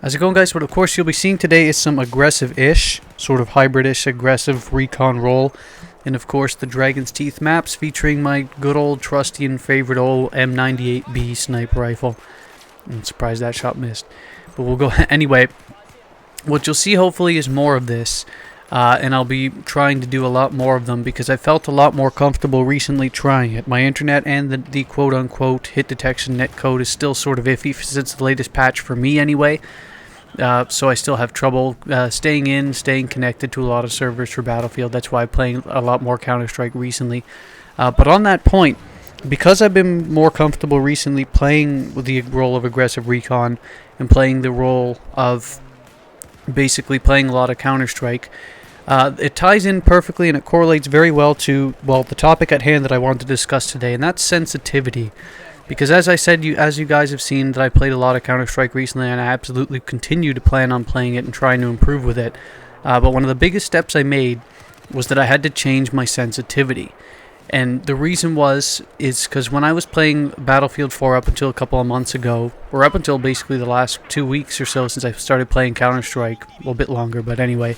How's it going, guys? What of course you'll be seeing today is some aggressive-ish, sort of hybrid-ish aggressive recon roll. And of course the Dragon's Teeth maps featuring my good old trusty and favorite old M98B sniper rifle. I'm surprised that shot missed. But we'll go anyway. What you'll see hopefully is more of this. And I'll be trying to do a lot more of them because I felt a lot more comfortable recently trying it. My internet and the quote-unquote hit detection net code is still sort of iffy since the latest patch for me anyway. So I still have trouble staying connected to a lot of servers for Battlefield. That's why I'm playing a lot more Counter-Strike recently. But on that point, because I've been more comfortable recently playing with the role of aggressive recon and playing the role of basically playing a lot of Counter-Strike, it ties in perfectly and it correlates very well to, well, the topic at hand that I want to discuss today, and that's sensitivity. Because as I said, as you guys have seen, that I played a lot of Counter-Strike recently, and I absolutely continue to plan on playing it and trying to improve with it. But one of the biggest steps I made was that I had to change my sensitivity. And the reason is because when I was playing Battlefield 4 up until a couple of months ago, or up until basically the last 2 weeks or so since I started playing Counter-Strike, well, a bit longer, but anyway,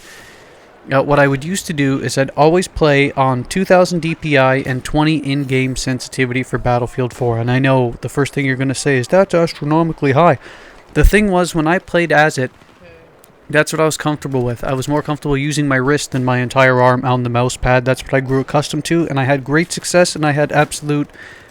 what I would used to do is I'd always play on 2000 DPI and 20 in-game sensitivity for Battlefield 4. And I know the first thing you're going to say is, that's astronomically high. The thing was, when I played as it, that's what I was comfortable with. I was more comfortable using my wrist than my entire arm on the mouse pad. That's what I grew accustomed to, and I had great success, and I had absolute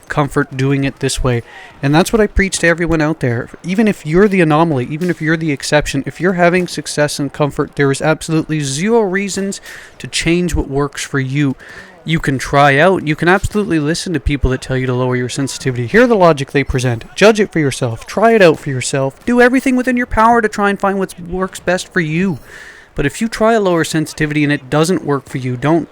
comfort doing it this way. And that's what I preach to everyone out there. Even if you're the anomaly, even if you're the exception, if you're having success and comfort, there is absolutely zero reasons to change what works for you. You can try out, you can absolutely listen to people that tell you to lower your sensitivity. Hear the logic they present, judge it for yourself, try it out for yourself, do everything within your power to try and find what works best for you. But if you try a lower sensitivity and it doesn't work for you, don't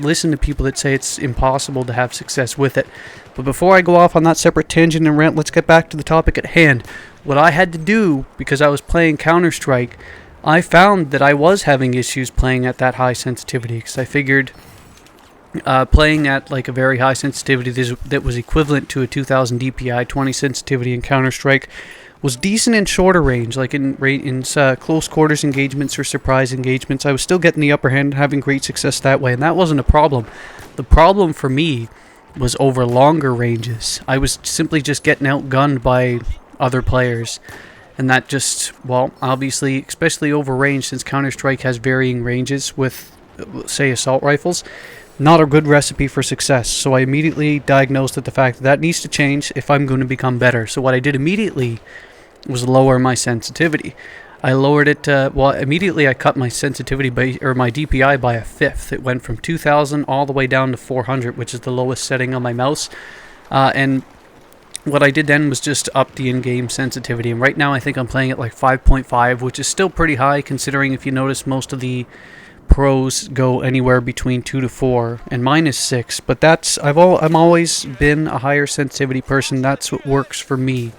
listen to people that say it's impossible to have success with it. But before I go off on that separate tangent and rant, let's get back to the topic at hand. What I had to do, because I was playing Counter-Strike, I found that I was having issues playing at that high sensitivity, because I figured playing at like a very high sensitivity that was equivalent to a 2000 DPI 20 sensitivity in Counter-Strike was decent in shorter range, like in close quarters engagements or surprise engagements. I was still getting the upper hand, having great success that way, and that wasn't a problem. The problem for me was over longer ranges. I was simply just getting outgunned by other players, and that just, well, obviously, especially over range, since Counter-Strike has varying ranges with, say, assault rifles, not a good recipe for success. So I immediately diagnosed at the fact that needs to change if I'm going to become better. So what I did immediately was lower my sensitivity. I lowered it, immediately I cut my sensitivity my DPI by a fifth. It went from 2000 all the way down to 400, which is the lowest setting on my mouse. And what I did then was just up the in-game sensitivity. And right now I think I'm playing at like 5.5, which is still pretty high considering, if you notice, most of the pros go anywhere between 2 to 4, and mine is 6. But that's I'm always been a higher sensitivity person. That's what works for me.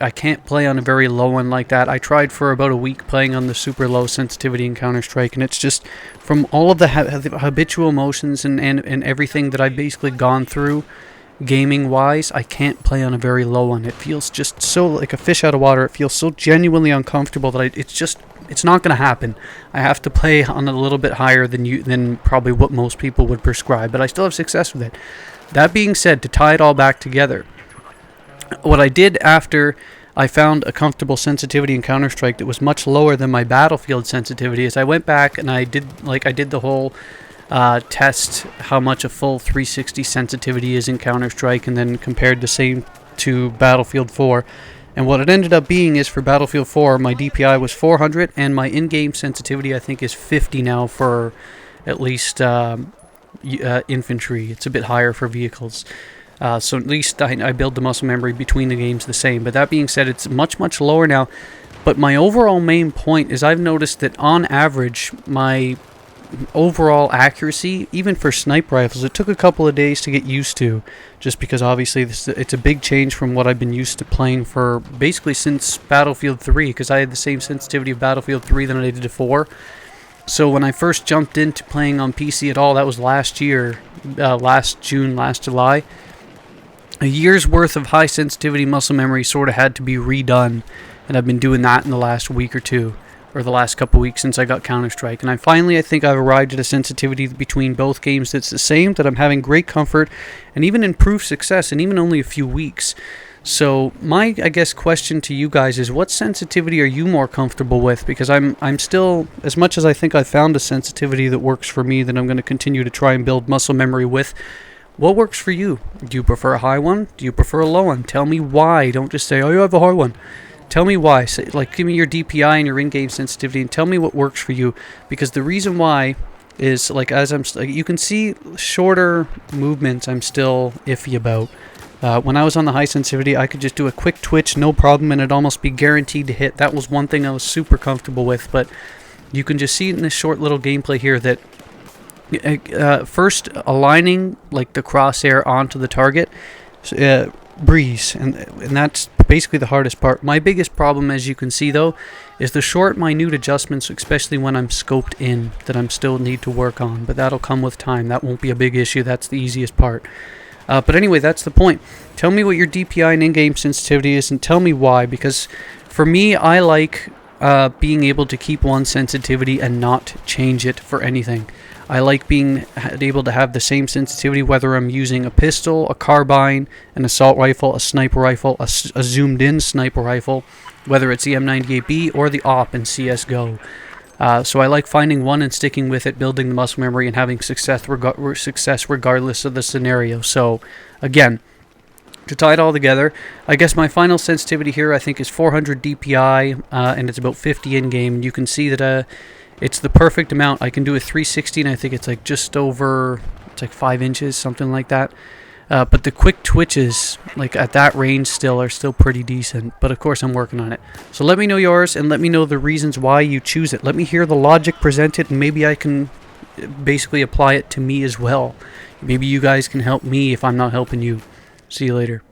I can't play on a very low one like that. I tried for about a week playing on the super low sensitivity in Counter-Strike, and it's just from all of the habitual motions and everything that I've basically gone through gaming-wise, I can't play on a very low one. It feels just so like a fish out of water. It feels so genuinely uncomfortable that it's not going to happen. I have to play on a little bit higher than probably what most people would prescribe, but I still have success with it. That being said, to tie it all back together, what I did after I found a comfortable sensitivity in Counter-Strike that was much lower than my Battlefield sensitivity is I went back and I did the whole test how much a full 360 sensitivity is in Counter-Strike, and then compared the same to Battlefield 4. And what it ended up being is, for Battlefield 4, my DPI was 400, and my in-game sensitivity I think is 50 now for at least infantry. It's a bit higher for vehicles. So at least I build the muscle memory between the games the same. But that being said, it's much, much lower now. But my overall main point is I've noticed that on average, my overall accuracy, even for sniper rifles, it took a couple of days to get used to. Just because obviously it's a big change from what I've been used to playing for basically since Battlefield 3. Because I had the same sensitivity of Battlefield 3 than I did to 4. So when I first jumped into playing on PC at all, that was last year, last June, last July. A year's worth of high sensitivity muscle memory sort of had to be redone and I've been doing that in the last week or two, or the last couple weeks since I got Counter-Strike. And I think I've arrived at a sensitivity between both games that's the same, that I'm having great comfort and even improved success in even only a few weeks. So my, I guess, question to you guys is, what sensitivity are you more comfortable with? Because I'm still, as much as I think I've found a sensitivity that works for me, that I'm going to continue to try and build muscle memory with. What works for you? Do you prefer a high one? Do you prefer a low one? Tell me why. Don't just say, oh, you have a high one. Tell me why. Say, like, give me your DPI and your in-game sensitivity, and tell me what works for you. Because the reason why is, like, as you can see, shorter movements I'm still iffy about. When I was on the high sensitivity, I could just do a quick twitch, no problem, and it'd almost be guaranteed to hit. That was one thing I was super comfortable with. But you can just see in this short little gameplay here that first aligning like the crosshair onto the target, breeze, and that's basically the hardest part. My biggest problem, as you can see though, is the short minute adjustments, especially when I'm scoped in, that I'm still need to work on, but that'll come with time. That won't be a big issue. That's the easiest part. But anyway, that's the point. Tell me what your DPI and in-game sensitivity is, and tell me why, because for me, I like being able to keep one sensitivity and not change it for anything. I like being able to have the same sensitivity whether I'm using a pistol, a carbine, an assault rifle, a sniper rifle, a zoomed-in sniper rifle, whether it's the M98B or the AWP in CSGO. So I like finding one and sticking with it, building the muscle memory, and having success regardless of the scenario. So, again, to tie it all together, I guess my final sensitivity here I think is 400 DPI, and it's about 50 in-game. You can see that it's the perfect amount. I can do a 360, and I think it's like just over, it's like 5 inches, something like that. But the quick twitches, like at that range are still pretty decent. But of course I'm working on it. So let me know yours, and let me know the reasons why you choose it. Let me hear the logic presented, and maybe I can basically apply it to me as well. Maybe you guys can help me if I'm not helping you. See you later.